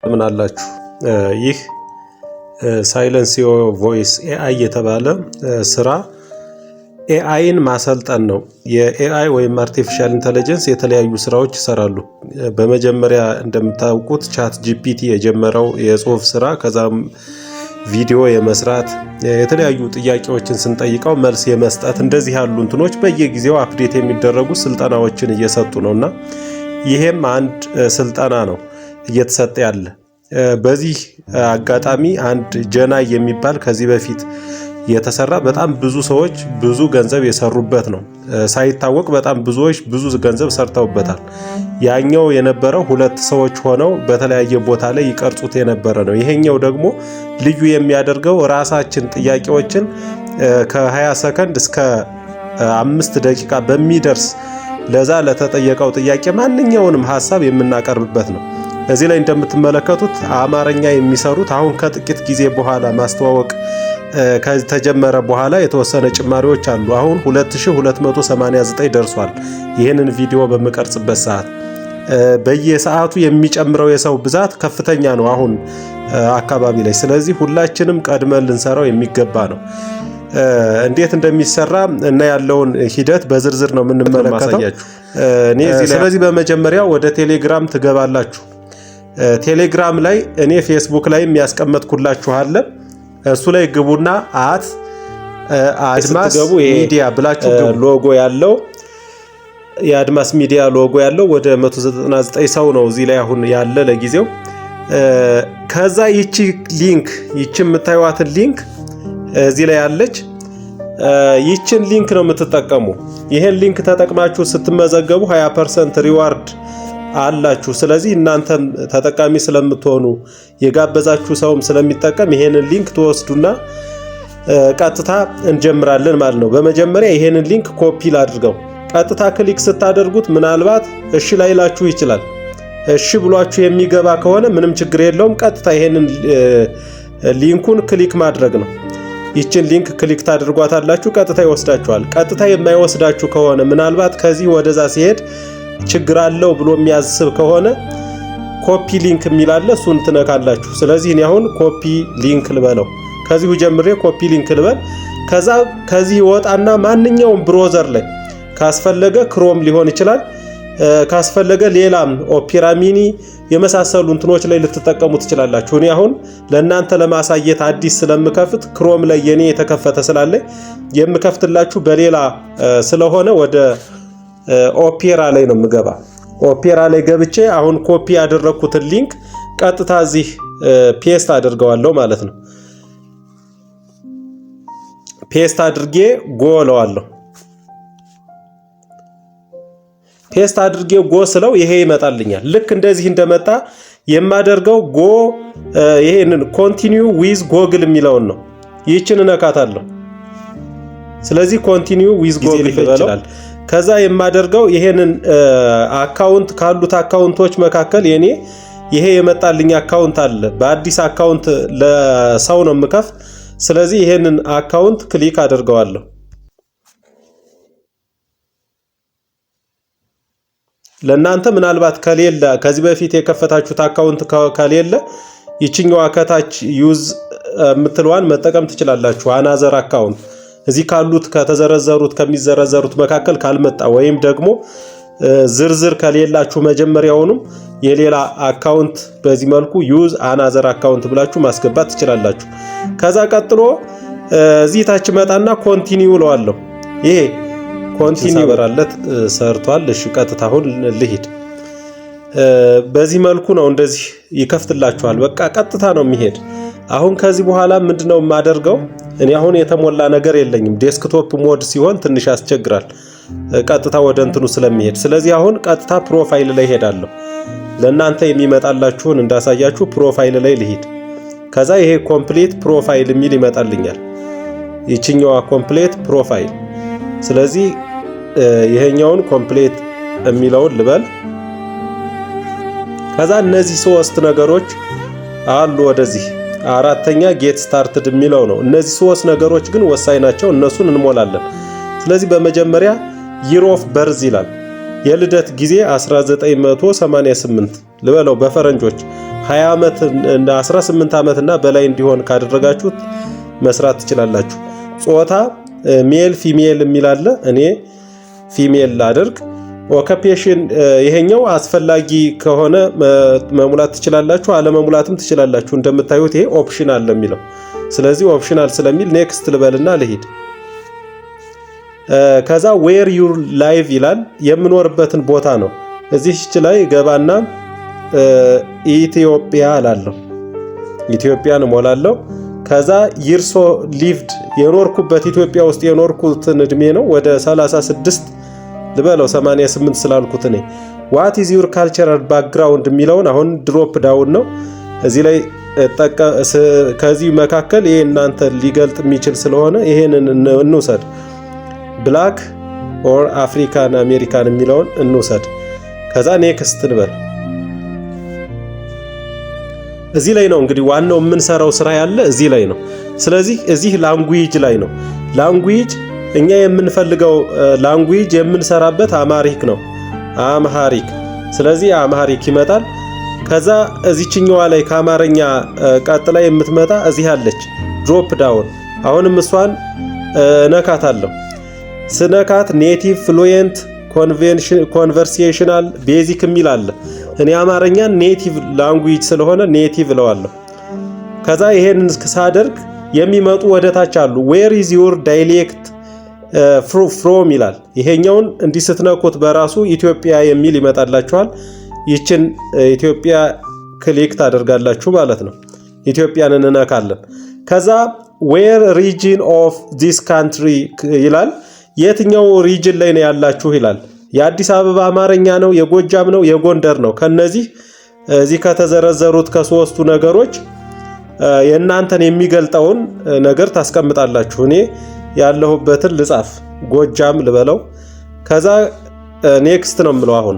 ምን አላችሁ? ይህ ሳይለንሲዮ ቮይስ ኤአይ የተባለ ስራ ኤአይን ማሰልጠን ነው። የኤአይ ወይም አርቲፊሻል ኢንተለጀንስ የተለያዩ ስራዎች ይሰራሉ። በመጀመሪያ እንደምታውቁት ቻት ጂፒቲ የጀመረው የጽሁፍ ስራ፣ ከዛም ቪዲዮ የመስራት የተለያዩ ጥያቄዎችን ስንጠይቀው መልስ የመስጠት እንደዚህ ያሉ እንትኖች በየጊዜው አፕዴት የሚደረጉ ስልጠናዎችን እየሰጡ ነውና ይሄም አንድ ስልጠና ነው እየተሰጠ ያለ። በዚህ አጋጣሚ አንድ ጀናይ የሚባል ከዚህ በፊት የተሰራ በጣም ብዙ ሰዎች ብዙ ገንዘብ የሰሩበት ነው። ሳይታወቅ በጣም ብዙዎች ብዙ ገንዘብ ሰርተውበታል። ያኛው የነበረው ሁለት ሰዎች ሆነው በተለያየ ቦታ ላይ ይቀርጹት የነበረ ነው። ይሄኛው ደግሞ ልዩ የሚያደርገው ራሳችን ጥያቄዎችን ከ20 ሰከንድ እስከ 5 ደቂቃ በሚደርስ ለዛ ለተጠየቀው ጥያቄ ማንኛውንም ሐሳብ የምናቀርብበት ነው። እዚህ ላይ እንደምትመለከቱት አማርኛ የሚሰሩት አሁን ከጥቂት ጊዜ በኋላ ማስተዋወቅ ከተጀመረ በኋላ የተወሰነ ጭማሪዎች አሉ። አሁን 2289 ደርሷል። ይህንን ቪዲዮ በመቀርጽበት ሰዓት በየሰዓቱ የሚጨምረው የሰው ብዛት ከፍተኛ ነው አሁን አካባቢ ላይ። ስለዚህ ሁላችንም ቀድመን ልንሰራው የሚገባ ነው። እንዴት እንደሚሰራ እና ያለውን ሂደት በዝርዝር ነው የምንመለከተው። ስለዚህ በመጀመሪያ ወደ ቴሌግራም ትገባላችሁ። ቴሌግራም ላይ እኔ ፌስቡክ ላይ የሚያስቀምጥኩላችሁ አለ። እሱ ላይ ግቡና አድማስ ሚዲያ ብላችሁ ሎጎ ያለው የአድማስ ሚዲያ ሎጎ ያለው ወደ 199 ሰው ነው እዚህ ላይ አሁን ያለ ለጊዜው። ከዛ ይቺ የምታዩዋትን ሊንክ እዚህ ላይ ያለች ይችን ሊንክ ነው የምትጠቀሙ። ይሄን ሊንክ ተጠቅማችሁ ስትመዘገቡ 20% ሪዋርድ አላችሁ። ስለዚህ እናንተም ተጠቃሚ ስለምትሆኑ የጋበዛችሁ ሰውም ስለሚጠቀም ይሄንን ሊንክ ተወስዱና ቀጥታ እንጀምራለን ማለት ነው። በመጀመሪያ ይሄንን ሊንክ ኮፒ ላድርገው። ቀጥታ ክሊክ ስታደርጉት ምናልባት እሺ ላይላችሁ ይችላል። እሺ ብሏችሁ የሚገባ ከሆነ ምንም ችግር የለውም። ቀጥታ ይሄንን ሊንኩን ክሊክ ማድረግ ነው። ይችን ሊንክ ክሊክ ታደርጓታላችሁ፣ ቀጥታ ይወስዳችኋል። ቀጥታ የማይወስዳችሁ ከሆነ ምናልባት ከዚህ ወደዛ ሲሄድ ችግር አለው ብሎ የሚያስብ ከሆነ ኮፒ ሊንክ የሚላለ እሱን ትነካላችሁ። ስለዚህ እኔ አሁን ኮፒ ሊንክ ልበለው። ከዚሁ ጀምሬ ኮፒ ሊንክ ልበል። ከዚህ ወጣና ማንኛውም ብሮዘር ላይ ካስፈለገ ክሮም ሊሆን ይችላል፣ ካስፈለገ ሌላም ኦፔራ ሚኒ የመሳሰሉ እንትኖች ላይ ልትጠቀሙ ትችላላችሁ። እኔ አሁን ለእናንተ ለማሳየት አዲስ ስለምከፍት ክሮም ላይ የኔ የተከፈተ ስላለ የምከፍትላችሁ በሌላ ስለሆነ ወደ ኦፔራ ላይ ነው የምገባ። ኦፔራ ላይ ገብቼ አሁን ኮፒ ያደረኩትን ሊንክ ቀጥታ እዚህ ፔስት አድርገዋለሁ ማለት ነው። ፔስት አድርጌ ጎ እለዋለሁ። ፔስት አድርጌ ጎ ስለው ይሄ ይመጣልኛል። ልክ እንደዚህ እንደመጣ የማደርገው ጎ ይሄንን ኮንቲኒዩ ዊዝ ጎግል የሚለውን ነው። ይህችን እነካታለሁ። ስለዚህ ኮንቲኒዩ ዊዝ ጎግል ይላል። ከዛ የማደርገው ይሄንን አካውንት ካሉት አካውንቶች መካከል የኔ ይሄ የመጣልኝ አካውንት አለ። በአዲስ አካውንት ለሰው ነው የምከፍት። ስለዚህ ይሄንን አካውንት ክሊክ አደርገዋለሁ። ለእናንተ ምናልባት ከሌለ ከዚህ በፊት የከፈታችሁት አካውንት ከሌለ ይችኛዋ ከታች ዩዝ የምትለዋን መጠቀም ትችላላችሁ። አናዘር አካውንት እዚህ ካሉት ከተዘረዘሩት ከሚዘረዘሩት መካከል ካልመጣ ወይም ደግሞ ዝርዝር ከሌላችሁ መጀመሪያውንም የሌላ አካውንት በዚህ መልኩ ዩዝ አናዘር አካውንት ብላችሁ ማስገባት ትችላላችሁ። ከዛ ቀጥሎ እዚህ ታች መጣና ኮንቲኒው እለዋለሁ። ይሄ ኮንቲኒው በራለት ሰርቷል። እሺ ቀጥታ አሁን ልሂድ። በዚህ መልኩ ነው እንደዚህ ይከፍትላችኋል። በቃ ቀጥታ ነው የሚሄድ። አሁን ከዚህ በኋላ ምንድነው የማደርገው? እኔ አሁን የተሞላ ነገር የለኝም። ዴስክቶፕ ሞድ ሲሆን ትንሽ ያስቸግራል ቀጥታ ወደ እንትኑ ስለሚሄድ። ስለዚህ አሁን ቀጥታ ፕሮፋይል ላይ ሄዳለሁ። ለእናንተ የሚመጣላችሁን እንዳሳያችሁ ፕሮፋይል ላይ ልሂድ። ከዛ ይሄ ኮምፕሊት ፕሮፋይል የሚል ይመጣልኛል። ይችኛዋ ኮምፕሊት ፕሮፋይል። ስለዚህ ይሄኛውን ኮምፕሊት የሚለውን ልበል። ከዛ እነዚህ ሶስት ነገሮች አሉ ወደዚህ አራተኛ ጌት ስታርትድ የሚለው ነው። እነዚህ ሶስት ነገሮች ግን ወሳኝ ናቸው። እነሱን እንሞላለን። ስለዚህ በመጀመሪያ ይር ኦፍ በርዝ ይላል። የልደት ጊዜ 1988 ልበለው በፈረንጆች 20 ዓመት እና 18 ዓመት እና በላይ እንዲሆን ካደረጋችሁት መስራት ትችላላችሁ። ጾታ ሜል ፊሜል የሚል አለ። እኔ ፊሜል ላድርግ። ኦኩፔሽን ይሄኛው አስፈላጊ ከሆነ መሙላት ትችላላችሁ፣ አለመሙላትም ትችላላችሁ። እንደምታዩት ይሄ ኦፕሽናል የሚለው ስለዚህ ኦፕሽናል ስለሚል ኔክስት ልበልና ልሂድ። ከዛ ዌር ዩ ላይቭ ይላል የምኖርበትን ቦታ ነው። እዚህች ላይ ገባና ኢትዮጵያ እላለሁ። ኢትዮጵያን እሞላለሁ። ከዛ ይርሶ ሊቭድ የኖርኩበት ኢትዮጵያ ውስጥ የኖርኩትን እድሜ ነው ወደ 36 ልበለው 88 ስላልኩት እኔ ዋት ኢዝ ዩር ካልቸራል ባክግራውንድ የሚለውን አሁን ድሮፕ ዳውን ነው እዚህ ላይ ከዚህ መካከል ይሄ እናንተ ሊገልጥ የሚችል ስለሆነ ይሄንን እንውሰድ። ብላክ ኦር አፍሪካን አሜሪካን የሚለውን እንውሰድ። ከዛ ኔክስት እንበል። እዚህ ላይ ነው እንግዲህ ዋናው የምንሰራው ስራ ያለ እዚህ ላይ ነው። ስለዚህ እዚህ ላንጉዌጅ ላይ ነው። ላንጉዌጅ እኛ የምንፈልገው ላንጉዌጅ የምንሰራበት አማሪክ ነው። አምሃሪክ። ስለዚህ አምሃሪክ ይመጣል። ከዛ እዚችኛዋ ላይ ከአማርኛ ቀጥላ የምትመጣ እዚህ አለች ድሮፕ ዳውን። አሁንም እሷን ነካታለሁ። ስነካት ኔቲቭ ፍሉየንት ኮንቨርሴሽናል ቤዚክ የሚል አለ። እኔ አማርኛን ኔቲቭ ላንጉዌጅ ስለሆነ ኔቲቭ እለዋለሁ። ከዛ ይሄንን ሳደርግ የሚመጡ ወደታች አሉ። ዌር ኢዝ ዩር ዳይሌክት ፍሮም ይላል። ይሄኛውን እንዲህ ስትነኩት በራሱ ኢትዮጵያ የሚል ይመጣላችኋል። ይችን ኢትዮጵያ ክሊክ ታደርጋላችሁ ማለት ነው። ኢትዮጵያን እንነካለን። ከዛ ዌር ሪጅን ኦፍ ዚስ ካንትሪ ይላል። የትኛው ሪጅን ላይ ነው ያላችሁ ይላል። የአዲስ አበባ አማርኛ ነው፣ የጎጃም ነው፣ የጎንደር ነው። ከነዚህ እዚህ ከተዘረዘሩት ከሶስቱ ነገሮች የእናንተን የሚገልጠውን ነገር ታስቀምጣላችሁ። እኔ ያለሁበትን ልጻፍ፣ ጎጃም ልበለው። ከዛ ኔክስት ነው የምለው። አሁን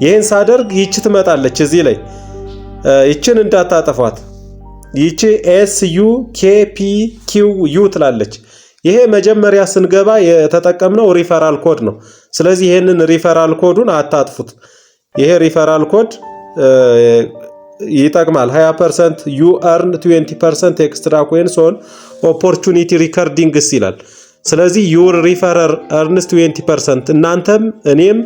ይሄን ሳደርግ ይቺ ትመጣለች እዚህ ላይ። ይችን እንዳታጠፏት። ይቺ ኤስ ዩ ኬ ፒ ኪው ዩ ትላለች። ይሄ መጀመሪያ ስንገባ የተጠቀምነው ሪፈራል ኮድ ነው። ስለዚህ ይሄንን ሪፈራል ኮዱን አታጥፉት። ይሄ ሪፈራል ኮድ ይጠቅማል። 20% ዩ earn 20% ኤክስትራ ኮይንስ ኦን ኦፖርቹኒቲ ሪከርዲንግስ ይላል። ስለዚህ ዩር ሪፈረር earns 20% እናንተም እኔም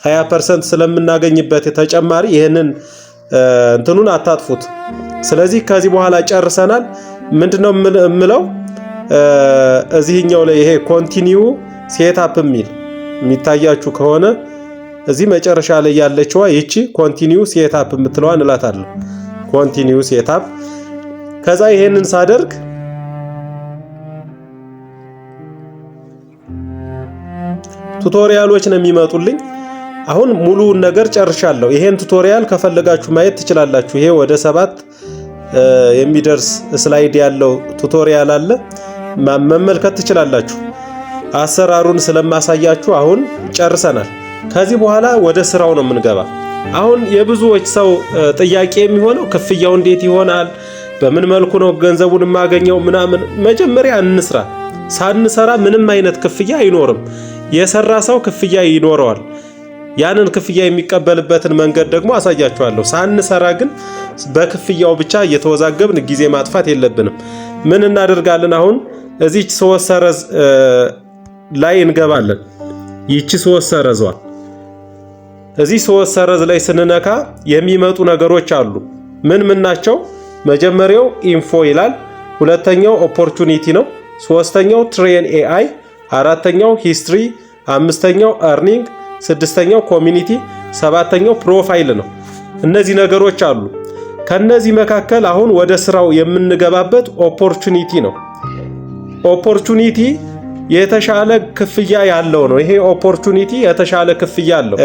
20% ስለምናገኝበት ተጨማሪ ይሄንን እንትኑን አታጥፉት። ስለዚህ ከዚህ በኋላ ጨርሰናል። ምንድነው የምለው እዚህኛው ላይ ይሄ ኮንቲኒዩ ሴትአፕ የሚታያችሁ ከሆነ እዚህ መጨረሻ ላይ ያለችዋ ይቺ ኮንቲኒዩ ሴትአፕ የምትለዋን እላታለሁ። ኮንቲኒዩ ሴትአፕ። ከዛ ይሄንን ሳደርግ ቱቶሪያሎች ነው የሚመጡልኝ። አሁን ሙሉውን ነገር ጨርሻለሁ። ይሄን ቱቶሪያል ከፈለጋችሁ ማየት ትችላላችሁ። ይሄ ወደ 7 የሚደርስ ስላይድ ያለው ቱቶሪያል አለ፣ መመልከት ትችላላችሁ። አሰራሩን ስለማሳያችሁ አሁን ጨርሰናል። ከዚህ በኋላ ወደ ስራው ነው የምንገባ። አሁን የብዙዎች ሰው ጥያቄ የሚሆነው ክፍያው እንዴት ይሆናል? በምን መልኩ ነው ገንዘቡን የማገኘው? ምናምን መጀመሪያ እንስራ። ሳንሰራ ምንም አይነት ክፍያ አይኖርም። የሰራ ሰው ክፍያ ይኖረዋል። ያንን ክፍያ የሚቀበልበትን መንገድ ደግሞ አሳያችኋለሁ። ሳንሰራ ግን በክፍያው ብቻ እየተወዛገብን ጊዜ ማጥፋት የለብንም። ምን እናደርጋለን? አሁን እዚች 3 ሰረዝ ላይ እንገባለን። ይቺ 3 ሰረዟ እዚህ 3 ሰረዝ ላይ ስንነካ የሚመጡ ነገሮች አሉ። ምን ናቸው? መጀመሪያው ኢንፎ ይላል። ሁለተኛው ኦፖርቹኒቲ ነው። ሶስተኛው ትሬን ኤአይ፣ አራተኛው ሂስትሪ፣ አምስተኛው አርኒንግ፣ ስድስተኛው ኮሚኒቲ፣ ሰባተኛው ፕሮፋይል ነው። እነዚህ ነገሮች አሉ። ከነዚህ መካከል አሁን ወደ ስራው የምንገባበት ኦፖርቹኒቲ ነው። ኦፖርቹኒቲ የተሻለ ክፍያ ያለው ነው። ይሄ ኦፖርቹኒቲ የተሻለ ክፍያ አለው።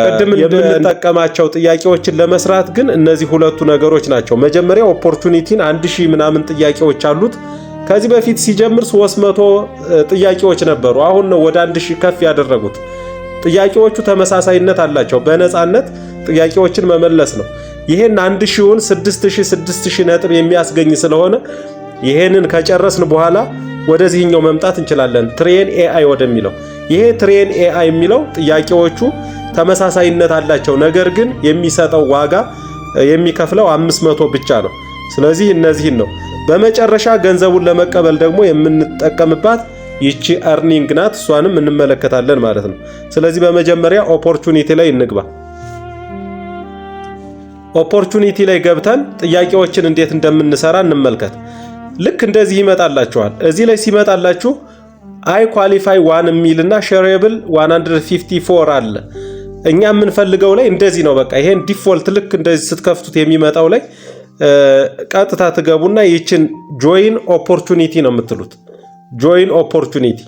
ቅድም የምንጠቀማቸው ጥያቄዎችን ለመስራት ግን እነዚህ ሁለቱ ነገሮች ናቸው። መጀመሪያ ኦፖርቹኒቲን 1000 ምናምን ጥያቄዎች አሉት። ከዚህ በፊት ሲጀምር 300 ጥያቄዎች ነበሩ። አሁን ነው ወደ 1000 ከፍ ያደረጉት። ጥያቄዎቹ ተመሳሳይነት አላቸው። በነፃነት ጥያቄዎችን መመለስ ነው። ይሄን 1000ውን 6000 ነጥብ የሚያስገኝ ስለሆነ ይሄንን ከጨረስን በኋላ ወደዚህኛው መምጣት እንችላለን። ትሬን ኤአይ ወደሚለው። ይሄ ትሬን ኤአይ የሚለው ጥያቄዎቹ ተመሳሳይነት አላቸው፣ ነገር ግን የሚሰጠው ዋጋ የሚከፍለው 500 ብቻ ነው። ስለዚህ እነዚህን ነው። በመጨረሻ ገንዘቡን ለመቀበል ደግሞ የምንጠቀምባት ይቺ earning ናት። እሷንም እንመለከታለን ማለት ነው። ስለዚህ በመጀመሪያ ኦፖርቹኒቲ ላይ እንግባ። ኦፖርቹኒቲ ላይ ገብተን ጥያቄዎችን እንዴት እንደምንሰራ እንመልከት። ልክ እንደዚህ ይመጣላችኋል። እዚህ ላይ ሲመጣላችሁ አይ ኳሊፋይ 1 የሚልና ሼርብል 154 አለ። እኛ የምንፈልገው ላይ እንደዚህ ነው። በቃ ይሄን ዲፎልት ልክ እንደዚህ ስትከፍቱት የሚመጣው ላይ ቀጥታ ትገቡና ይችን ጆይን ኦፖርቹኒቲ ነው የምትሉት። ጆይን ኦፖርቹኒቲ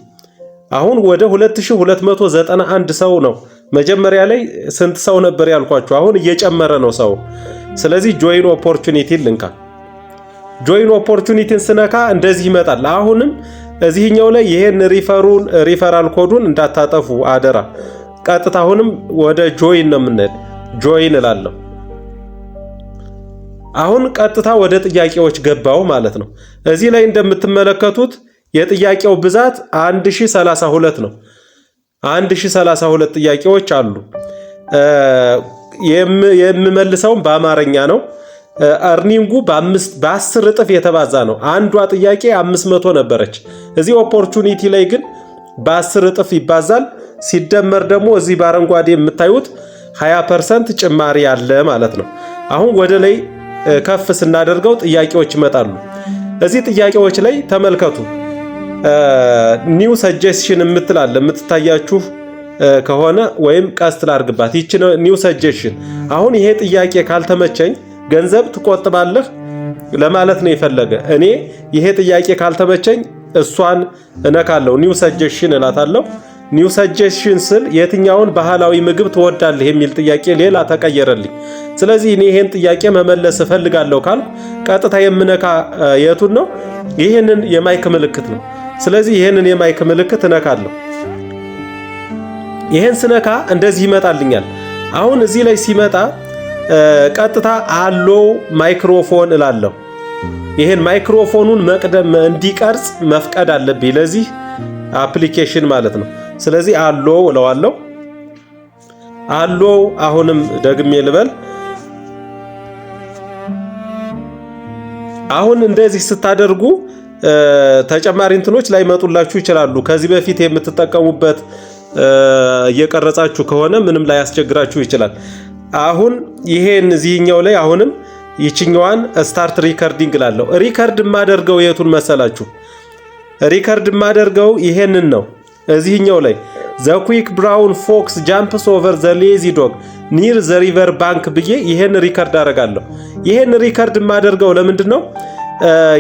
አሁን ወደ 2291 ሰው ነው። መጀመሪያ ላይ ስንት ሰው ነበር ያልኳችሁ? አሁን እየጨመረ ነው ሰው። ስለዚህ ጆይን ኦፖርቹኒቲ ልንካ። ጆይን ኦፖርቹኒቲን ስነካ እንደዚህ ይመጣል። አሁንም እዚህኛው ላይ ይሄን ሪፈራል ኮዱን እንዳታጠፉ አደራ። ቀጥታ አሁንም ወደ ጆይን ነው የምንሄድ። ጆይን እላለሁ። አሁን ቀጥታ ወደ ጥያቄዎች ገባው ማለት ነው። እዚህ ላይ እንደምትመለከቱት የጥያቄው ብዛት 1032 ነው። 1032 ጥያቄዎች አሉ። የምመልሰውም በአማርኛ ነው። earning በ10 እጥፍ የተባዛ ነው። አንዷ ጥያቄ 500 ነበረች። እዚህ ኦፖርቹኒቲ ላይ ግን በ10 እጥፍ ይባዛል። ሲደመር ደግሞ እዚህ በአረንጓዴ የምታዩት 20% ጭማሪ አለ ማለት ነው። አሁን ወደ ላይ ከፍ ስናደርገው ጥያቄዎች ይመጣሉ። እዚህ ጥያቄዎች ላይ ተመልከቱ። ኒው ሰጀስሽን የምትላለ የምትታያችሁ ከሆነ ወይም ቀስት ላርግባት። ይቺ ነው ኒው ሰጀስሽን። አሁን ይሄ ጥያቄ ካልተመቸኝ ገንዘብ ትቆጥባለህ ለማለት ነው የፈለገ። እኔ ይሄ ጥያቄ ካልተመቸኝ እሷን እነካለሁ፣ ኒው ሰጀስሽን እላታለሁ። ኒው ሰጀስሽን ስል የትኛውን ባህላዊ ምግብ ትወዳለህ የሚል ጥያቄ ሌላ ተቀየረልኝ። ስለዚህ እኔ ይሄን ጥያቄ መመለስ እፈልጋለሁ ካልኩ ቀጥታ የምነካ የቱን ነው? ይሄንን የማይክ ምልክት ነው። ስለዚህ ይሄንን የማይክ ምልክት እነካለሁ። ይሄን ስነካ እንደዚህ ይመጣልኛል። አሁን እዚህ ላይ ሲመጣ ቀጥታ አሎ ማይክሮፎን እላለሁ። ይሄን ማይክሮፎኑን መቅደም እንዲቀርጽ መፍቀድ አለብኝ ለዚህ አፕሊኬሽን ማለት ነው። ስለዚህ አሎ እለዋለሁ። አሎ አሁንም ደግሜ ልበል። አሁን እንደዚህ ስታደርጉ ተጨማሪ እንትኖች ላይ መጡላችሁ ይችላሉ። ከዚህ በፊት የምትጠቀሙበት እየቀረጻችሁ ከሆነ ምንም ላይ ያስቸግራችሁ ይችላል። አሁን ይሄን እዚህኛው ላይ አሁንም ይችኛዋን ስታርት ሪከርዲንግ ላለው ሪከርድ ማደርገው የቱን መሰላችሁ? ሪከርድ ማደርገው ይሄንን ነው። እዚህኛው ላይ ዘ ኩዊክ ብራውን ፎክስ ጃምፕስ ኦቨር ዘ ሌዚ ዶግ ኒር ዘ ሪቨር ባንክ ብዬ ይሄን ሪከርድ አደርጋለሁ። ይሄን ሪከርድ ማደርገው ለምንድነው?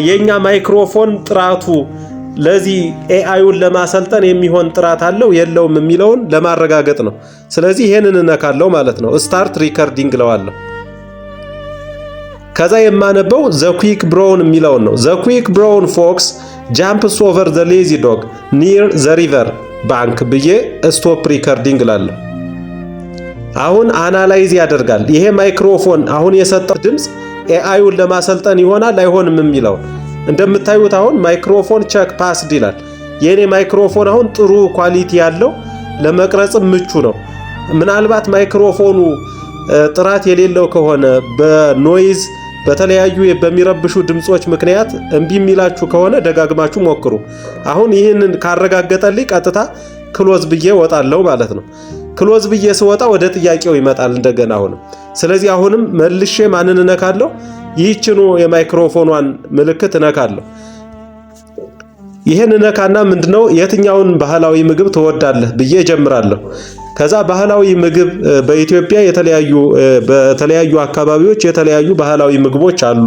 የኛ ማይክሮፎን ጥራቱ ለዚህ ኤአይውን ለማሰልጠን የሚሆን ጥራት አለው የለውም የሚለውን ለማረጋገጥ ነው። ስለዚህ ይሄንን እነካለው ማለት ነው። ስታርት ሪከርዲንግ ለዋለሁ። ከዛ የማነበው ዘ ኩዊክ ብራውን የሚለውን ነው። ዘ ኩዊክ ብራውን ፎክስ ጃምፕስ ኦቨር ዘ ሌዚ ዶግ ኒር ዘ ሪቨር ባንክ ብዬ ስቶፕ ሪከርዲንግ ላለሁ። አሁን አናላይዝ ያደርጋል። ይሄ ማይክሮፎን አሁን የሰጠው ድምጽ ኤአይውን ለማሰልጠን ይሆናል አይሆንም የሚለው እንደምታዩት አሁን ማይክሮፎን ቼክ ፓስድ ይላል። የኔ ማይክሮፎን አሁን ጥሩ ኳሊቲ ያለው ለመቅረጽ ምቹ ነው። ምናልባት ማይክሮፎኑ ጥራት የሌለው ከሆነ በኖይዝ በተለያዩ በሚረብሹ ድምጾች ምክንያት እምቢ የሚላችሁ ከሆነ ደጋግማችሁ ሞክሩ። አሁን ይህንን ካረጋገጠልኝ ቀጥታ ክሎዝ ብዬ ወጣለሁ ማለት ነው። ክሎዝ ብዬ ስወጣ ወደ ጥያቄው ይመጣል እንደገና አሁንም። ስለዚህ አሁንም መልሼ ማንን እነካለሁ? ይህችኑ የማይክሮፎኗን ምልክት እነካለሁ። ይሄን እነካና ምንድነው የትኛውን ባህላዊ ምግብ ትወዳለህ ብዬ ጀምራለሁ። ከዛ ባህላዊ ምግብ በኢትዮጵያ በተለያዩ አካባቢዎች የተለያዩ ባህላዊ ምግቦች አሉ።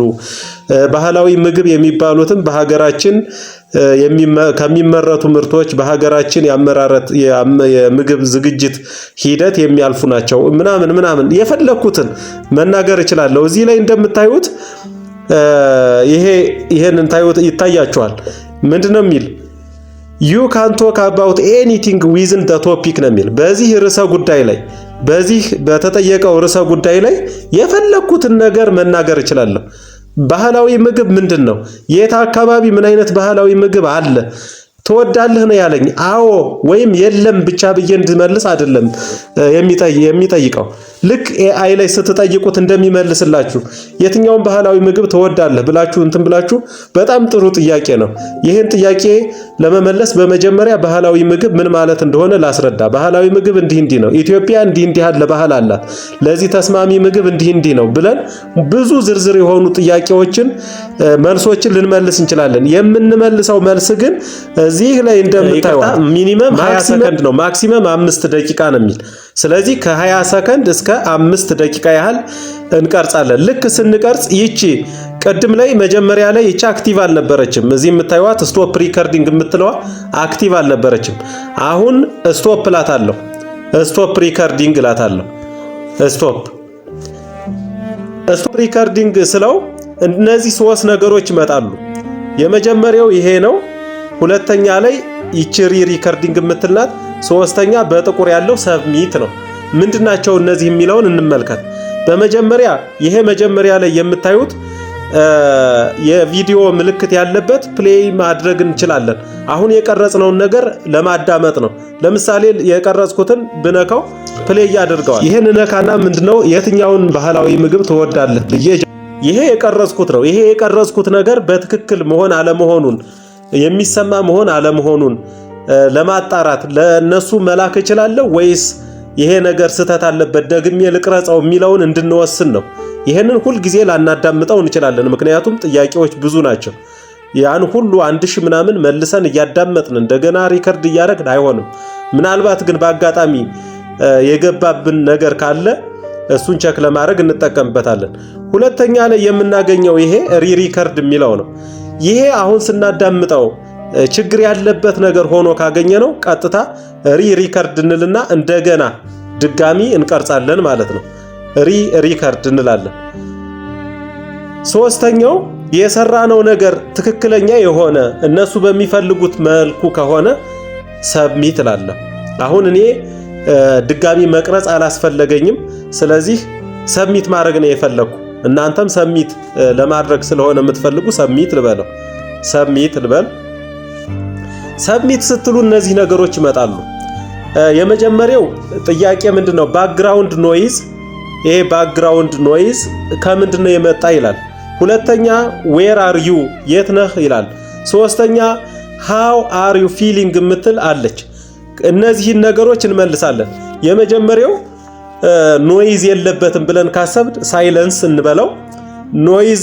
ባህላዊ ምግብ የሚባሉትም በሀገራችን ከሚመረቱ ምርቶች በሀገራችን የምግብ ዝግጅት ሂደት የሚያልፉ ናቸው። ምናምን የፈለኩትን መናገር እችላለሁ። እዚህ ላይ እንደምታዩት ይሄንን ይታያችኋል። ምንድነው የሚል you can talk about anything within the topic ነው የሚል። በዚህ ርዕሰ ጉዳይ ላይ በዚህ በተጠየቀው ርዕሰ ጉዳይ ላይ የፈለኩትን ነገር መናገር እችላለሁ። ባህላዊ ምግብ ምንድነው? የት አካባቢ ምን አይነት ባህላዊ ምግብ አለ? ትወዳለህ ነው ያለኝ። አዎ ወይም የለም ብቻ ብዬ እንድመልስ አይደለም የሚጠይቀው። ልክ ኤአይ ላይ ስትጠይቁት እንደሚመልስላችሁ የትኛውን ባህላዊ ምግብ ትወዳለህ ብላችሁ እንትን ብላችሁ በጣም ጥሩ ጥያቄ ነው። ይህን ጥያቄ ለመመለስ በመጀመሪያ ባህላዊ ምግብ ምን ማለት እንደሆነ ላስረዳ። ባህላዊ ምግብ እንዲህ ነው፣ ኢትዮጵያ እንዲህ ያለ ባህል አላት፣ ለዚህ ተስማሚ ምግብ እንዲህ ነው ብለን ብዙ ዝርዝር የሆኑ ጥያቄዎችን መልሶችን ልንመልስ እንችላለን። የምንመልሰው መልስ ግን እዚህ ላይ እንደምታዩት ሚኒመም 20 ሰከንድ ነው፣ ማክሲመም 5 ደቂቃ ነው የሚል። ስለዚህ ከ20 ሰከንድ እስከ 5 ደቂቃ ያህል እንቀርጻለን። ልክ ስንቀርጽ ይቺ ቅድም ላይ መጀመሪያ ላይ ይቺ አክቲቭ አልነበረችም። እዚህ የምታዩት ስቶፕ ሪከርዲንግ የምትለዋ አክቲቭ አልነበረችም። አሁን ስቶፕ እላታለሁ፣ ስቶፕ ሪከርዲንግ እላታለሁ። ስቶፕ ሪከርዲንግ ስለው እነዚህ 3 ነገሮች ይመጣሉ። የመጀመሪያው ይሄ ነው። ሁለተኛ ላይ ይቺ ሪከርዲንግ የምትልናት፣ ሶስተኛ በጥቁር ያለው ሰብሚት ነው። ምንድናቸው እነዚህ የሚለውን እንመልከት። በመጀመሪያ ይሄ መጀመሪያ ላይ የምታዩት የቪዲዮ ምልክት ያለበት ፕሌይ ማድረግ እንችላለን። አሁን የቀረጽነውን ነገር ለማዳመጥ ነው። ለምሳሌ የቀረጽኩትን ብነካው ፕሌይ ያደርገዋል። ይሄን ነካና ምንድነው የትኛውን ባህላዊ ምግብ ትወዳለህ ብዬ ይሄ የቀረጽኩት ነው። ይሄ የቀረጽኩት ነገር በትክክል መሆን አለመሆኑን የሚሰማ መሆን አለመሆኑን ለማጣራት ለነሱ መላክ እችላለሁ ወይስ ይሄ ነገር ስህተት አለበት ደግሜ ልቅረጸው የሚለውን እንድንወስን ነው። ይሄንን ሁል ጊዜ ላናዳምጠው እንችላለን፣ ምክንያቱም ጥያቄዎች ብዙ ናቸው። ያን ሁሉ 1000 ምናምን መልሰን እያዳመጥን እንደገና ሪከርድ እያደረግን አይሆንም። ምናልባት ግን በአጋጣሚ የገባብን ነገር ካለ እሱን ቸክ ለማድረግ እንጠቀምበታለን። ሁለተኛ ላይ የምናገኘው ይሄ ሪከርድ የሚለው ነው። ይሄ አሁን ስናዳምጠው ችግር ያለበት ነገር ሆኖ ካገኘነው ቀጥታ ሪከርድ እንልና እንደገና ድጋሚ እንቀርጻለን ማለት ነው። ሪከርድ እንላለን። ሶስተኛው የሰራነው ነገር ትክክለኛ የሆነ እነሱ በሚፈልጉት መልኩ ከሆነ ሰብሚት እላለሁ። አሁን እኔ ድጋሚ መቅረጽ አላስፈለገኝም፣ ስለዚህ ሰብሚት ማድረግ ነው የፈለኩ። እናንተም ሰብሚት ለማድረግ ስለሆነ የምትፈልጉ ሰብሚት ልበለው። ሰብሚት ልበል። ሰብሚት ስትሉ እነዚህ ነገሮች ይመጣሉ። የመጀመሪያው ጥያቄ ምንድነው? ባክግራውንድ ኖይዝ። ይሄ ባክግራውንድ ኖይዝ ከምንድነው የመጣ ይላል። ሁለተኛ ዌር አር ዩ፣ የት ነህ ይላል። ሶስተኛ ሃው አር ዩ ፊሊንግ የምትል አለች። እነዚህን ነገሮች እንመልሳለን። የመጀመሪያው ኖይዝ የለበትም ብለን ካሰብን ሳይለንስ እንበለው። ኖይዝ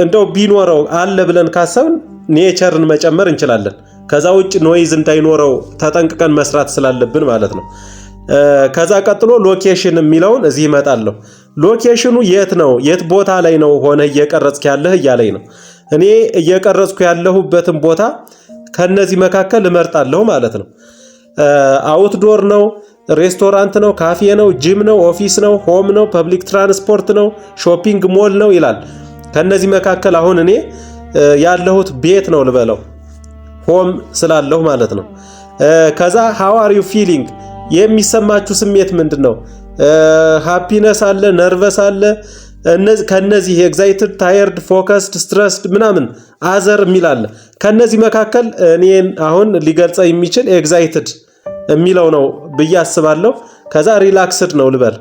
እንደው ቢኖረው አለ ብለን ካሰብን ኔቸርን መጨመር እንችላለን። ከዛ ውጭ ኖይዝ እንዳይኖረው ተጠንቅቀን መስራት ስላለብን ማለት ነው። ከዛ ቀጥሎ ሎኬሽን የሚለውን እዚህ እመጣለሁ። ሎኬሽኑ የት ነው? የት ቦታ ላይ ነው ሆነ እየቀረጽክ ያለህ እያለኝ ነው። እኔ እየቀረጽኩ ያለሁበትን ቦታ ከነዚህ መካከል እመርጣለሁ ማለት ነው። አውትዶር ነው፣ ሬስቶራንት ነው፣ ካፌ ነው፣ ጂም ነው፣ ኦፊስ ነው፣ ሆም ነው፣ ፐብሊክ ትራንስፖርት ነው፣ ሾፒንግ ሞል ነው ይላል። ከነዚህ መካከል አሁን እኔ ያለሁት ቤት ነው ልበለው፣ ሆም ስላለሁ ማለት ነው። ከዛ ሃው አር ዩ ፊሊንግ፣ የሚሰማችሁ ስሜት ምንድነው? ሃፒነስ አለ፣ ነርቨስ አለ። ከነዚህ ኤግዛይትድ፣ ታየርድ፣ ፎከስድ፣ ስትረስድ ምናምን አዘር የሚል አለ። ከነዚህ መካከል እኔን አሁን ሊገልጸ የሚችል ኤግዛይትድ የሚለው ነው ብዬ አስባለሁ። ከዛ ሪላክስድ ነው ልበል፣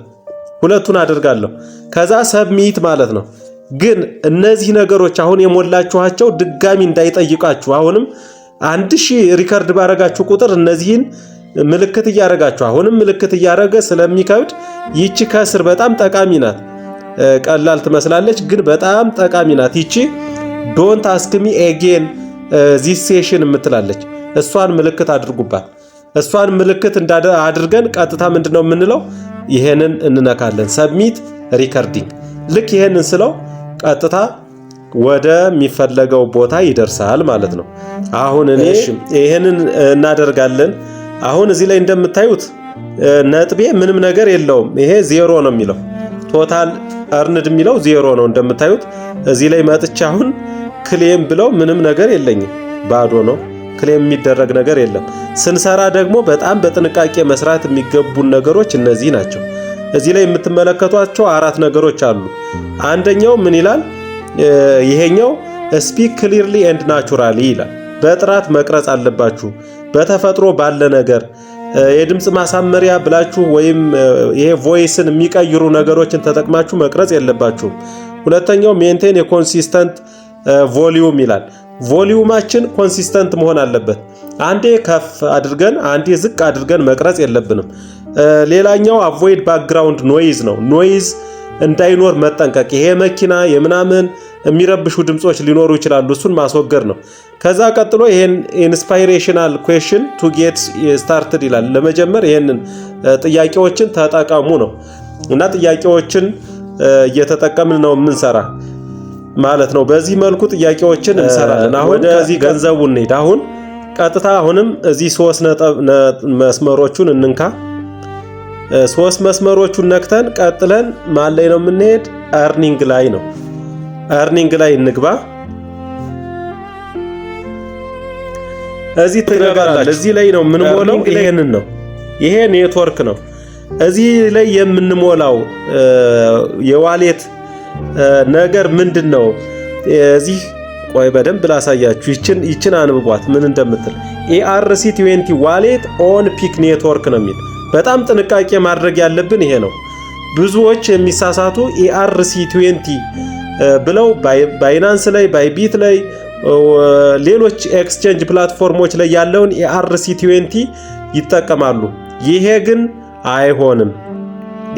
ሁለቱን አድርጋለሁ። ከዛ ሰብሚት ማለት ነው። ግን እነዚህ ነገሮች አሁን የሞላችኋቸው ድጋሚ እንዳይጠይቃችሁ አሁንም 1000 ሪከርድ ባረጋችሁ ቁጥር እነዚህን ምልክት እያረጋችሁ አሁንም ምልክት እያረገ ስለሚከብድ ይቺ ከስር በጣም ጠቃሚ ናት። ቀላል ትመስላለች ግን በጣም ጠቃሚ ናት። ይቺ ዶንት አስክሚ ኤጌን ዚስ ሴሽን የምትላለች እሷን ምልክት አድርጉባት። እሷን ምልክት አድርገን ቀጥታ ምንድነው የምንለው? ይሄንን እንነካለን። ሰብሚት ሪከርዲንግ። ልክ ይሄንን ስለው ቀጥታ ወደ የሚፈለገው ቦታ ይደርሳል ማለት ነው። አሁን እኔ ይሄንን እናደርጋለን። አሁን እዚህ ላይ እንደምታዩት ነጥቤ ምንም ነገር የለውም። ይሄ ዜሮ ነው የሚለው ቶታል አርንድ የሚለው ዜሮ ነው እንደምታዩት። እዚህ ላይ መጥቻ አሁን ክሌም ብለው ምንም ነገር የለኝም፣ ባዶ ነው። ክሌም የሚደረግ ነገር የለም። ስንሰራ ደግሞ በጣም በጥንቃቄ መስራት የሚገቡን ነገሮች እነዚህ ናቸው። እዚህ ላይ የምትመለከቷቸው 4 ነገሮች አሉ። አንደኛው ምን ይላል? ይሄኛው ስፒክ ክሊርሊ ኤንድ ናቹራሊ ይላል። በጥራት መቅረጽ አለባችሁ። በተፈጥሮ ባለ ነገር የድምጽ ማሳመሪያ ብላችሁ ወይም ይሄ ቮይስን የሚቀይሩ ነገሮችን ተጠቅማችሁ መቅረጽ የለባችሁም። ሁለተኛው ሜንቴን የኮንሲስተንት ቮሊዩም ይላል። ቮሊዩማችን ኮንሲስተንት መሆን አለበት። አንዴ ከፍ አድርገን አንዴ ዝቅ አድርገን መቅረጽ የለብንም። ሌላኛው አቮይድ ባክግራውንድ ኖይዝ ነው። ኖይዝ እንዳይኖር መጠንቀቅ። ይሄ መኪና የምናምን የሚረብሹ ድምጾች ሊኖሩ ይችላሉ፣ እሱን ማስወገድ ነው። ከዛ ቀጥሎ ይሄን ኢንስፓይሬሽናል ኩዌስችን ቱ ጌት ስታርትድ ይላል። ለመጀመር ይሄንን ጥያቄዎችን ተጠቀሙ ነው እና ጥያቄዎችን እየተጠቀምን ነው የምንሰራ ማለት ነው። በዚህ መልኩ ጥያቄዎችን እንሰራለን። አሁን ከዚህ ገንዘቡ እንሂድ። አሁን ቀጥታ አሁንም እዚህ 3 መስመሮቹን እንንካ። 3 መስመሮቹን ነክተን ቀጥለን ማን ላይ ነው የምንሄድ? አርኒንግ ላይ ነው። አርኒንግ ላይ እንግባ። እዚህ ትገባላችሁ። እዚህ ላይ ነው የምንሞላው። ይሄንን ነው። ይሄ ኔትወርክ ነው። እዚህ ላይ የምንሞላው የዋሌት ነገር ምንድነው? እዚህ ቆይ በደንብ ላሳያችሁ። ይችን አንብቧት ምን እንደምትል። ERC20 ዋሌት ኦን ፒክ ኔትወርክ ነው የሚል። በጣም ጥንቃቄ ማድረግ ያለብን ይሄ ነው። ብዙዎች የሚሳሳቱ ERC20 ብለው ባይናንስ ላይ፣ ባይቢት ላይ፣ ሌሎች ኤክስቼንጅ ፕላትፎርሞች ላይ ያለውን ERC20 ይጠቀማሉ። ይሄ ግን አይሆንም።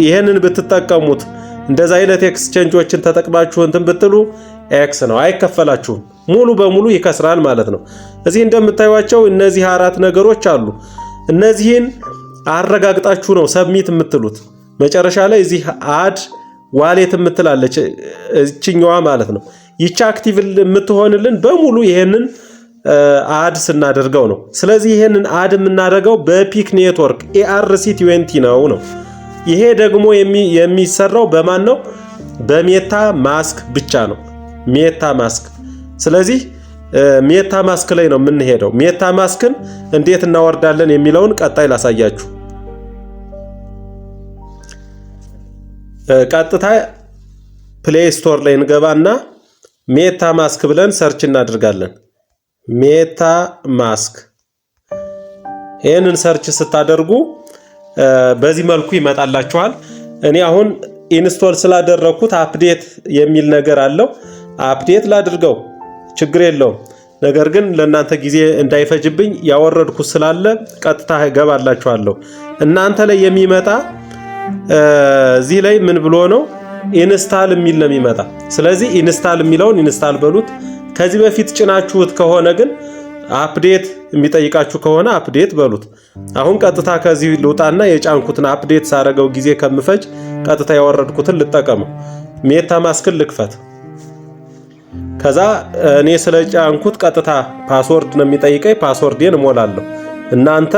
ይሄንን ብትጠቀሙት እንደዛ አይነት ኤክስቼንጆችን ተጠቅማችሁ እንትን ብትሉ ኤክስ ነው፣ አይከፈላችሁም። ሙሉ በሙሉ ይከስራል ማለት ነው። እዚህ እንደምታዩቸው እነዚህ 4 ነገሮች አሉ። እነዚህን አረጋግጣችሁ ነው ሰብሚት የምትሉት። መጨረሻ ላይ እዚህ አድ ዋሌት የምትላለች እችኛዋ ማለት ነው። ይቺ አክቲቭ የምትሆንልን በሙሉ ይሄንን አድ ስናደርገው ነው። ስለዚህ ይሄንን አድ የምናደርገው በፒክ ኔትወርክ ERC20 ነው። ይሄ ደግሞ የሚሰራው በማን ነው? በሜታ ማስክ ብቻ ነው። ሜታ ማስክ። ስለዚህ ሜታ ማስክ ላይ ነው የምንሄደው። ሜታ ማስክን እንዴት እናወርዳለን የሚለውን ቀጣይ ላሳያችሁ። ቀጥታ ፕሌይ ስቶር ላይ እንገባና ሜታ ማስክ ብለን ሰርች እናደርጋለን። ሜታ ማስክ። ይህንን ሰርች ስታደርጉ በዚህ መልኩ ይመጣላችኋል። እኔ አሁን ኢንስቶል ስላደረኩት አፕዴት የሚል ነገር አለው። አፕዴት ላድርገው፣ ችግር የለውም። ነገር ግን ለእናንተ ጊዜ እንዳይፈጅብኝ ያወረድኩት ስላለ ቀጥታ ገባላችኋለሁ። እናንተ ላይ የሚመጣ እዚህ ላይ ምን ብሎ ነው? ኢንስታል የሚል ነው የሚመጣ። ስለዚህ ኢንስታል የሚለውን ኢንስታል በሉት። ከዚህ በፊት ጭናችሁት ከሆነ ግን አፕዴት የሚጠይቃችሁ ከሆነ አፕዴት በሉት። አሁን ቀጥታ ከዚህ ልውጣና የጫንኩትን አፕዴት ሳረገው ጊዜ ከምፈጅ ቀጥታ ያወረድኩትን ልጠቀመው። ሜታ ማስክን ልክፈት። ከዛ እኔ ስለጫንኩት ቀጥታ ፓስወርድ ነው የሚጠይቀኝ። ፓስወርዴን እሞላለሁ። እናንተ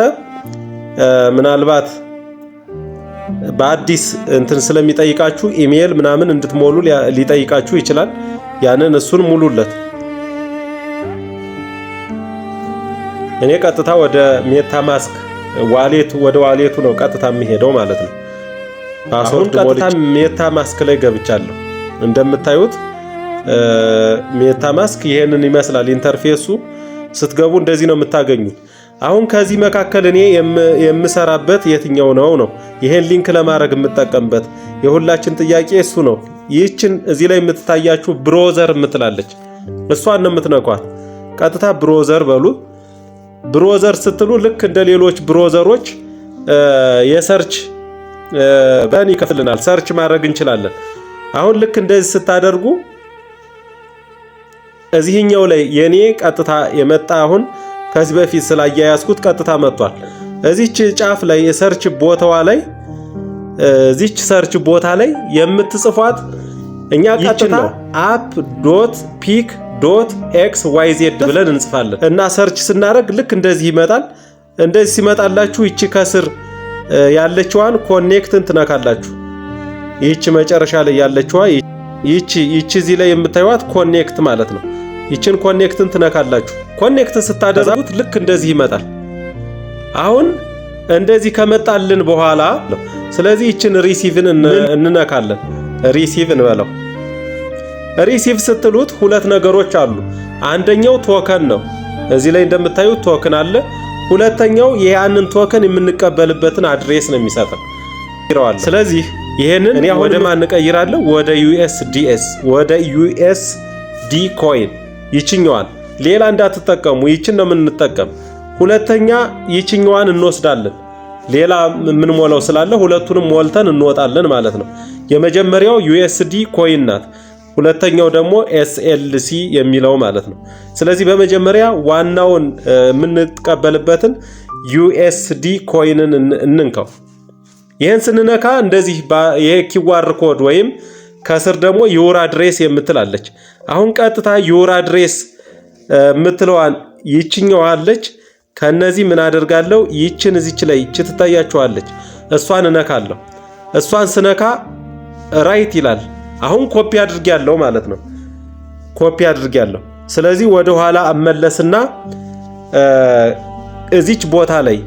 ምናልባት በአዲስ እንትን ስለሚጠይቃችሁ ኢሜል ምናምን እንድትሞሉ ሊጠይቃችሁ ይችላል። ያንን እሱን ሙሉለት። እኔ ቀጥታ ወደ ሜታ ማስክ ወደ ዋሌቱ ነው ቀጥታ የሚሄደው ማለት ነው። ፓስወርድ ቀጥታ ሜታ ማስክ ላይ ገብቻለሁ። እንደምታዩት ሜታ ማስክ ይሄንን ይመስላል ኢንተርፌሱ። ስትገቡ እንደዚህ ነው የምታገኙት። አሁን ከዚህ መካከል እኔ የምሰራበት የትኛው ነው? ይሄን ሊንክ ለማድረግ የምጠቀምበት የሁላችን ጥያቄ እሱ ነው። ይህችን እዚህ ላይ የምትታያችሁ ብሮዘር የምትላለች እሷን ነው የምትነኳት። ቀጥታ ብሮዘር በሉ። ብሮዘር ስትሉ ልክ እንደ ሌሎች ብሮዘሮች የሰርች በን ይከፍልናል። ሰርች ማድረግ እንችላለን። አሁን ልክ እንደዚህ ስታደርጉ እዚህኛው ላይ የኔ ቀጥታ የመጣ አሁን ከዚህ በፊት ስላያያዝኩት ቀጥታ መጥቷል። እዚች ጫፍ ላይ የሰርች ቦታዋ ላይ እዚች ሰርች ቦታ ላይ የምትጽፏት እኛ ቀጥታ app.pic.xyz ብለን እንጽፋለን እና ሰርች ስናደርግ ልክ እንደዚህ ይመጣል። እንደዚህ ሲመጣላችሁ ይቺ ከስር ያለችዋን ኮኔክትን ትነካላችሁ። ይቺ መጨረሻ ላይ ያለችዋ ይቺ እዚህ ላይ የምታዩት ኮኔክት ማለት ነው። ይችን ኮኔክትን ትነካላችሁ። ኮኔክት ስታደርጉት ልክ እንደዚህ ይመጣል። አሁን እንደዚህ ከመጣልን በኋላ ስለዚህ ይችን ሪሲቭን እንነካለን። ሪሲቭ እንበለው። ሪሲቭ ስትሉት 2 ነገሮች አሉ። አንደኛው ቶከን ነው። እዚህ ላይ እንደምታዩት ቶከን አለ። ሁለተኛው ያንን ቶከን የምንቀበልበትን አድሬስ ነው የሚሰጠን። ስለዚህ ይሄንን እኔ ወደ ማን ቀይራለሁ? ወደ USDS ወደ USD ኮይን ይችኛዋን ሌላ እንዳትጠቀሙ፣ ይችን ነው የምንጠቀም። ሁለተኛ ይችኛዋን እንወስዳለን። ሌላ ምን ሞላው ስላለ ሁለቱንም ሞልተን እንወጣለን ማለት ነው። የመጀመሪያው USD ኮይን ናት። ሁለተኛው ደግሞ SLC የሚለው ማለት ነው። ስለዚህ በመጀመሪያ ዋናውን የምንቀበልበትን USD ኮይንን እንንካው። ይሄን ስንነካ እንደዚህ ይሄ QR ኮድ ወይም ከስር ደግሞ ዩር አድሬስ የምትላለች። አሁን ቀጥታ ዩር አድሬስ የምትለዋን ይችኛዋ አለች። ከነዚህ ምን አደርጋለሁ? ይችን እዚች ላይ ይች ትታያችኋለች። እሷን እነካለሁ። እሷን ስነካ ራይት ይላል። አሁን ኮፒ አድርጌያለሁ ማለት ነው። ኮፒ አድርጌያለሁ። ስለዚህ ወደ ኋላ አመለስና እዚች ቦታ ላይ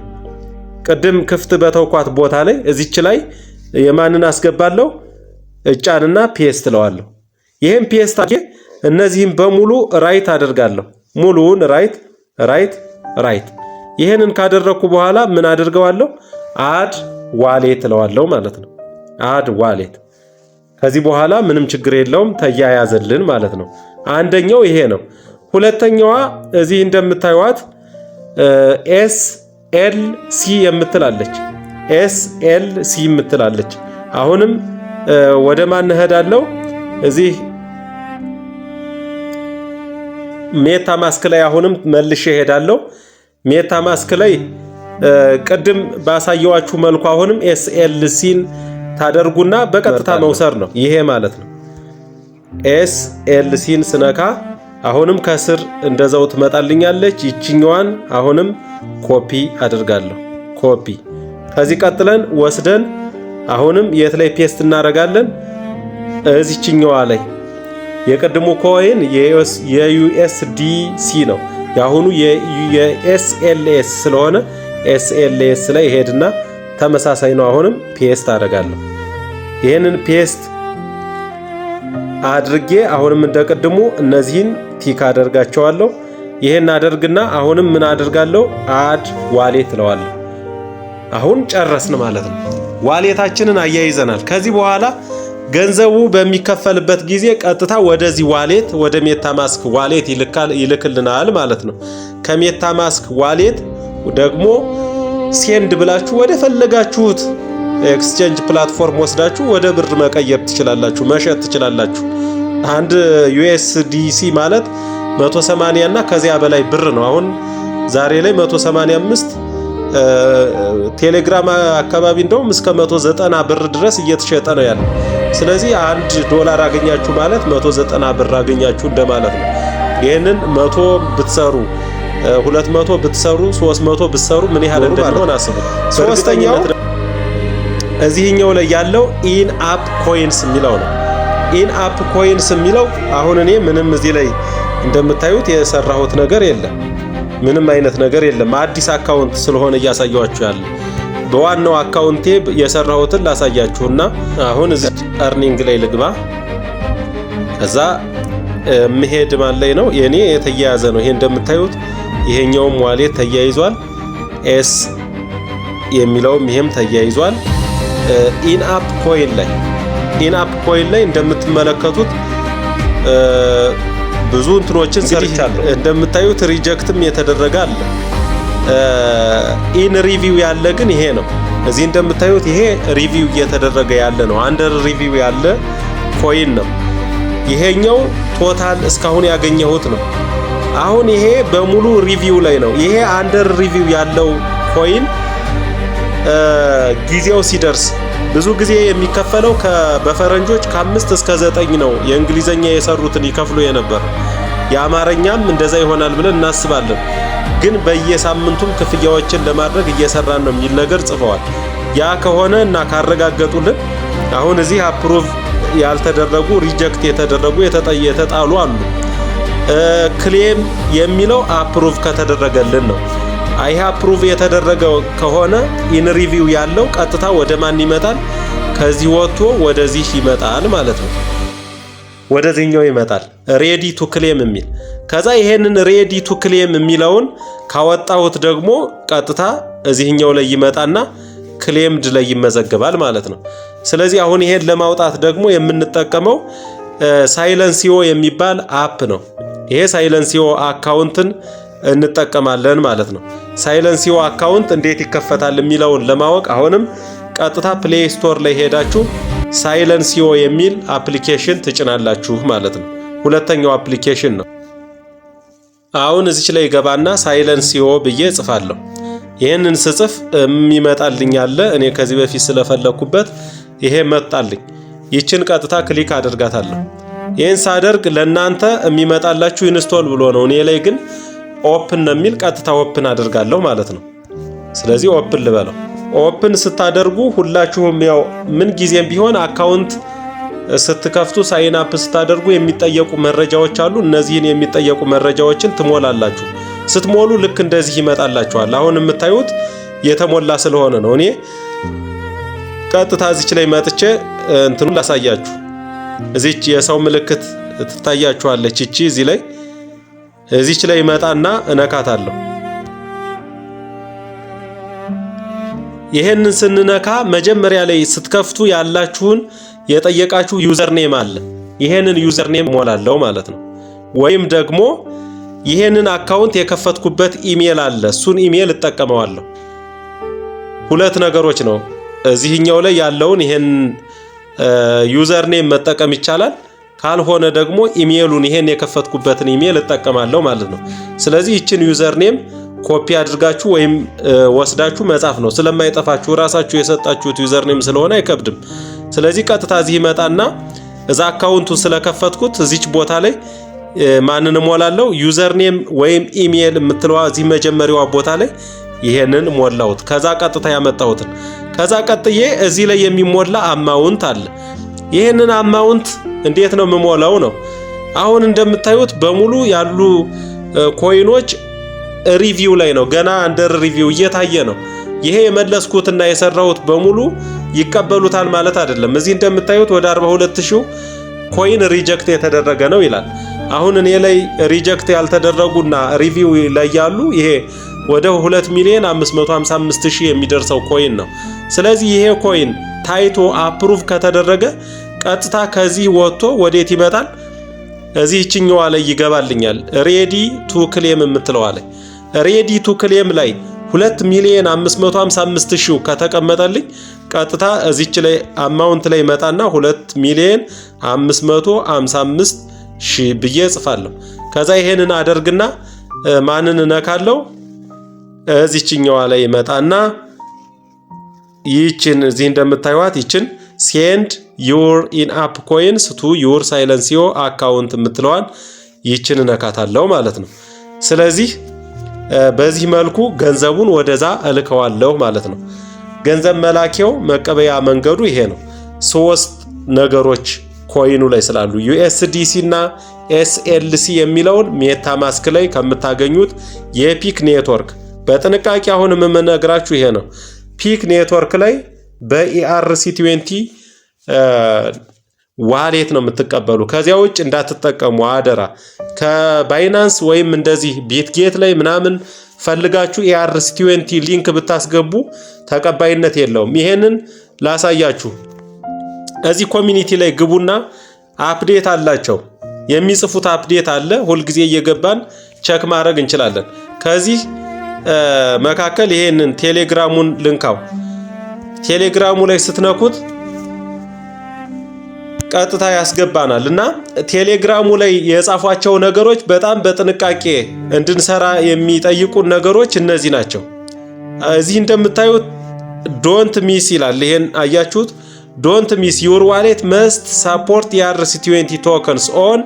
ቅድም ክፍት በተውኳት ቦታ ላይ እዚች ላይ የማንን አስገባለሁ? እጫንና ፔስት ለዋለሁ። ይሄን ፔስት አድርጌ እነዚህን በሙሉ ራይት አደርጋለሁ። ሙሉውን ራይት። ይሄንን ካደረኩ በኋላ ምን አደርገዋለሁ? አድ ዋሌት ለዋለሁ ማለት ነው። አድ ዋሌት። ከዚህ በኋላ ምንም ችግር የለውም ተያያዘልን ማለት ነው። አንደኛው ይሄ ነው። ሁለተኛዋ እዚህ እንደምታዩት SLC የምትላለች። SLC የምትላለች። አሁንም ወደ ማን እሄዳለሁ? እዚህ ሜታ ማስክ ላይ አሁንም መልሼ እሄዳለሁ። ሜታ ማስክ ላይ ቅድም ባሳየዋችሁ መልኩ አሁንም SLCን ታደርጉና በቀጥታ መውሰድ ነው። ይሄ ማለት ነው። SLCን ስነካ አሁንም ከስር እንደዛው ትመጣልኛለች። ይችኛዋን አሁንም ኮፒ አድርጋለሁ። ኮፒ። ከዚህ ቀጥለን ወስደን አሁንም የት ላይ ፔስት እናደርጋለን? እዚችኛዋ ላይ። የቀድሞ ኮይን የUSDC ነው። ያሁኑ የSLS ስለሆነ SLS ላይ ሄድና ተመሳሳይ ነው። አሁንም ፔስት አደርጋለሁ። ይሄንን ፔስት አድርጌ አሁንም እንደቀድሞ እነዚህን ቲክ አደርጋቸዋለሁ። ይሄን አደርግና አሁንም ምን አደርጋለሁ? አድ ዋሌት እለዋለሁ። አሁን ጨረስን ማለት ነው። ዋሌታችንን አያይዘናል። ከዚህ በኋላ ገንዘቡ በሚከፈልበት ጊዜ ቀጥታ ወደዚህ ዋሌት ወደ ሜታማስክ ዋሌት ይልክልናል ማለት ነው። ከሜታማስክ ዋሌት ደግሞ ሴንድ ብላችሁ ወደ ፈለጋችሁት ኤክስቼንጅ ፕላትፎርም ወስዳችሁ ወደ ብር መቀየር ትችላላችሁ፣ መሸጥ ትችላላችሁ። አንድ USDC ማለት 180 እና ከዚያ በላይ ብር ነው። አሁን ዛሬ ላይ 185 ቴሌግራም አካባቢ እንደውም እስከ 190 ብር ድረስ እየተሸጠ ነው ያለው። ስለዚህ $1 አገኛችሁ ማለት 190 ብር አገኛችሁ እንደማለት ነው። ይሄንን 100 ብትሰሩ 200 ብትሰሩ 300 ብትሰሩ ምን ያህል እንደሆነ አስቡ። ሶስተኛው እዚህኛው ላይ ያለው ኢን አፕ ኮይንስ የሚለው ነው። ኢን አፕ ኮይንስ የሚለው አሁን እኔ ምንም እዚህ ላይ እንደምታዩት የሰራሁት ነገር የለም። ምንም አይነት ነገር የለም። አዲስ አካውንት ስለሆነ እያሳያችሁ ያለ በዋናው አካውንቴ የሰራሁትን ላሳያችሁና አሁን እዚህ earning ላይ ልግባ። ከዛ መሄድ ማን ላይ ነው? የኔ የተያያዘ ነው። ይሄ እንደምታዩት ይሄኛውም ዋሌት ተያይዟል። ኤስ የሚለውም ይሄም ተያይዟል። ኢን አፕ ኮይን ላይ እንደምትመለከቱት ብዙ እንትኖችን ሰርቻለሁ። እንደምታዩት ሪጀክትም የተደረገ አለ። ኢን ሪቪው ያለ ግን ይሄ ነው። እዚህ እንደምታዩት ይሄ ሪቪው እየተደረገ ያለ ነው። አንደር ሪቪው ያለ ኮይን ነው። ይሄኛው ቶታል እስካሁን ያገኘሁት ነው። አሁን ይሄ በሙሉ ሪቪው ላይ ነው። ይሄ አንደር ሪቪው ያለው ኮይን ጊዜው ሲደርስ ብዙ ጊዜ የሚከፈለው በፈረንጆች ከ5 እስከ 9 ነው። የእንግሊዘኛ የሰሩትን ይከፍሉ የነበር። የአማርኛም እንደዛ ይሆናል ብለን እናስባለን። ግን በየሳምንቱም ክፍያዎችን ለማድረግ እየሰራን ነው የሚል ነገር ጽፈዋል። ያ ከሆነ እና ካረጋገጡልን አሁን እዚህ አፕሩቭ ያልተደረጉ ሪጀክት የተደረጉ የተጣሉ አሉ። ክሌም የሚለው አፕሩቭ ከተደረገልን ነው። ይሄ አፕሩቭ የተደረገው ከሆነ ኢን ሪቪው ያለው ቀጥታ ወደ ማን ይመጣል? ከዚህ ወጥቶ ወደዚህ ይመጣል ማለት ነው። ወደዚህኛው ይመጣል ሬዲ ቱ ክሌም የሚል። ከዛ ይሄንን ሬዲ ቱ ክሌም የሚለውን ካወጣሁት ደግሞ ቀጥታ እዚህኛው ላይ ይመጣና ክሌምድ ላይ ይመዘገባል ማለት ነው። ስለዚህ አሁን ይሄን ለማውጣት ደግሞ የምንጠቀመው ሳይለንሲዮ የሚባል አፕ ነው። ይሄ ሳይለንሲዮ አካውንትን እንጠቀማለን ማለት ነው። ሳይለንሲዮ አካውንት እንዴት ይከፈታል የሚለውን ለማወቅ አሁንም ቀጥታ ፕሌይ ስቶር ላይ ሄዳችሁ ሳይለንሲዮ የሚል አፕሊኬሽን ትጭናላችሁ ማለት ነው። ሁለተኛው አፕሊኬሽን ነው። አሁን እዚች ላይ ገባና ሳይለንሲዮ ብዬ ጽፋለሁ። ይሄንን ስጽፍ የሚመጣልኝ አለ። እኔ ከዚህ በፊት ስለፈለኩበት ይሄ መጣልኝ። ይችን ቀጥታ ክሊክ አደርጋታለሁ። ይሄን ሳደርግ ለናንተ የሚመጣላችሁ ኢንስቶል ብሎ ነው። እኔ ላይ ግን ኦፕን ነው የሚል። ቀጥታ ኦፕን አደርጋለሁ ማለት ነው። ስለዚህ ኦፕን ልበለው። ኦፕን ስታደርጉ ሁላችሁም ያው ምን ጊዜም ቢሆን አካውንት ስትከፍቱ ሳይን አፕ ስታደርጉ የሚጠየቁ መረጃዎች አሉ። እነዚህን የሚጠየቁ መረጃዎችን ትሞላላችሁ። ስትሞሉ ልክ እንደዚህ ይመጣላችኋል። አሁን የምታዩት የተሞላ ስለሆነ ነው። እኔ ቀጥታ እዚች ላይ መጥቼ እንትኑ ላሳያችሁ። እዚች የሰው ምልክት ትታያችኋለች። እቺ እዚች ላይ መጣና እነካታለሁ። ይሄንን ስንነካ መጀመሪያ ላይ ስትከፍቱ ያላችሁን የጠየቃችሁ ዩዘር ኔም አለ። ይሄንን ዩዘር ኔም ሞላለሁ ማለት ነው። ወይም ደግሞ ይሄንን አካውንት የከፈትኩበት ኢሜል አለ። እሱን ኢሜል እጠቀመዋለሁ። ሁለት ነገሮች ነው። እዚህኛው ላይ ያለውን ይሄን ዩዘር ኔም መጠቀም ይቻላል። ካልሆነ ደግሞ ኢሜሉን ይሄን የከፈትኩበትን ኢሜል እጠቀማለሁ ማለት ነው። ስለዚህ ይችን ዩዘር ኔም ኮፒ አድርጋችሁ ወይም ወስዳችሁ መጻፍ ነው። ስለማይጠፋችሁ ራሳችሁ የሰጣችሁት ዩዘር ኔም ስለሆነ አይከብድም። ስለዚህ ቀጥታ እዚህ ይመጣና እዛ አካውንቱን ስለከፈትኩት እዚች ቦታ ላይ ማንን ሞላለሁ? ዩዘር ኔም ወይም ኢሜል የምትለዋ እዚህ መጀመሪያዋ ቦታ ላይ ይሄንን ሞላሁት። ከዛ ቀጥታ ያመጣሁትን ከዛ ቀጥዬ እዚህ ላይ የሚሞላ አማውንት አለ። ይሄንን አማውንት እንዴት ነው የምሞላው ነው? አሁን እንደምታዩት በሙሉ ያሉ ኮይኖች ሪቪው ላይ ነው። ገና አንደር ሪቪው እየታየ ነው። ይሄ የመለስኩትና የሰራሁት በሙሉ ይቀበሉታል ማለት አይደለም። እዚህ እንደምታዩት ወደ 42000 ኮይን ሪጀክት የተደረገ ነው ይላል። አሁን እኔ ላይ ሪጀክት ያልተደረጉና ሪቪው ላይ ያሉ ይሄ ወደ 2,555,000 የሚደርሰው ኮይን ነው። ስለዚህ ይሄ ኮይን ታይቶ አፕሩቭ ከተደረገ ቀጥታ ከዚህ ወጥቶ ወዴት ይመጣል? እዚህ እችኛዋ ላይ ይገባልኛል። ሬዲ ቱ ክሌም የምትለዋ ላይ ሬዲ ቱ ክሌም ላይ 2,555,000 ከተቀመጠልኝ ቀጥታ እዚች ላይ አማውንት ላይ መጣና 2,555,000 ብዬ ጽፋለሁ። ከዛ ይሄንን አደርግና ማንን እነካለሁ? እዚችኛዋ ላይ መጣና ይችን እዚህ እንደምታዩት ይችን ሴንድ ዩር ኢን አፕ ኮይንስ ቱ ዩር ሳይለንሲዮ አካውንት የምትለዋን ይችን እነካታለሁ ማለት ነው። ስለዚህ በዚህ መልኩ ገንዘቡን ወደዛ እልከዋለሁ ማለት ነው። ገንዘብ መላኪያው መቀበያ መንገዱ ይሄ ነው። ሶስት ነገሮች ኮይኑ ላይ ስላሉ USDC እና SLC የሚለውን ሜታ ማስክ ላይ ከምታገኙት የፒክ ኔትወርክ በጥንቃቄ አሁን የምነግራችሁ ይሄ ነው። ፒክ ኔትወርክ ላይ በERC20 ዋሌት ነው የምትቀበሉ። ከዚያ ውጭ እንዳትጠቀሙ አደራ። ከባይናንስ ወይም እንደዚህ ቢትጌት ላይ ምናምን ፈልጋችሁ ERC20 ሊንክ ብታስገቡ ተቀባይነት የለውም። ይሄንን ላሳያችሁ። እዚህ ኮሚኒቲ ላይ ግቡና አፕዴት አላቸው። የሚጽፉት አፕዴት አለ። ሁልጊዜ እየገባን ቸክ ማድረግ እንችላለን። ከዚህ መካከል ይሄንን ቴሌግራሙን ልንካው። ቴሌግራሙ ላይ ስትነኩት ቀጥታ ያስገባናል እና ቴሌግራሙ ላይ የጻፏቸው ነገሮች በጣም በጥንቃቄ እንድንሰራ የሚጠይቁን ነገሮች እነዚህ ናቸው። እዚህ እንደምታዩት ዶንት ሚስ ይላል። ይሄን አያችሁት? ዶንት ሚስ ዩር ዋሌት መስት ሳፖርት ERC20 ቶከንስ ኦን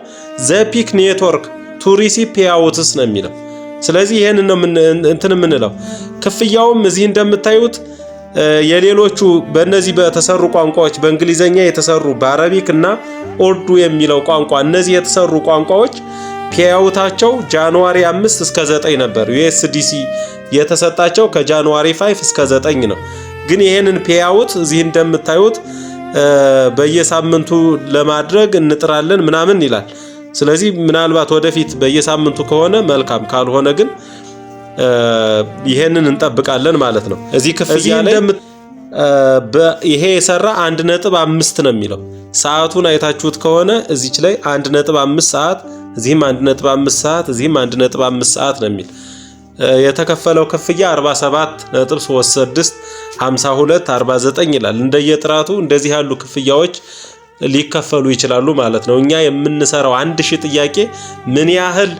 ዘ ፒክ ኔትወርክ ቱ ሪሲቭ ፔአውትስ ነው የሚለው። ስለዚህ ይሄንን ነው የምንለው። ክፍያውም እዚህ እንደምታዩት የሌሎቹ በእነዚህ በተሰሩ ቋንቋዎች በእንግሊዘኛ የተሰሩ በአረቢክ እና ኡርዱ የሚለው ቋንቋ እነዚህ የተሰሩ ቋንቋዎች ፔአውታቸው ጃንዋሪ 5 እስከ 9 ነበር። USDC የተሰጣቸው ከጃንዋሪ 5 እስከ 9 ነው። ግን ይሄንን ፔአውት እዚህ እንደምታዩት በየሳምንቱ ለማድረግ እንጥራለን ምናምን ይላል። ስለዚህ ምናልባት ወደፊት በየሳምንቱ ከሆነ መልካም፣ ካልሆነ ግን ይሄንን እንጠብቃለን ማለት ነው። እዚህ ክፍያ ላይ ይሄ የሰራ 1.5 ነው የሚለው። ሰዓቱን አይታችሁት ከሆነ እዚች ላይ 1.5 ሰዓት፣ እዚህም 1.5 ሰዓት፣ እዚህም 1.5 ሰዓት ነው የሚል። የተከፈለው ክፍያ 47.36 52 49 ይላል። እንደየጥራቱ እንደዚህ ያሉ ክፍያዎች ሊከፈሉ ይችላሉ ማለት ነው። እኛ የምንሰራው 1000 ጥያቄ ምን ያህል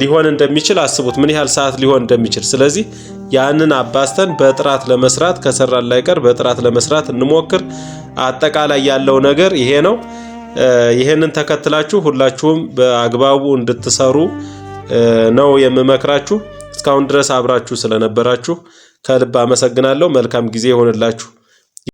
ሊሆን እንደሚችል አስቡት፣ ምን ያህል ሰዓት ሊሆን እንደሚችል። ስለዚህ ያንን አባስተን በጥራት ለመስራት ከሰራን ላይ ቀር በጥራት ለመስራት እንሞክር። አጠቃላይ ያለው ነገር ይሄ ነው። ይሄንን ተከትላችሁ ሁላችሁም በአግባቡ እንድትሰሩ ነው የምመክራችሁ። እስካሁን ድረስ አብራችሁ ስለነበራችሁ ከልብ አመሰግናለሁ። መልካም ጊዜ ይሆንላችሁ።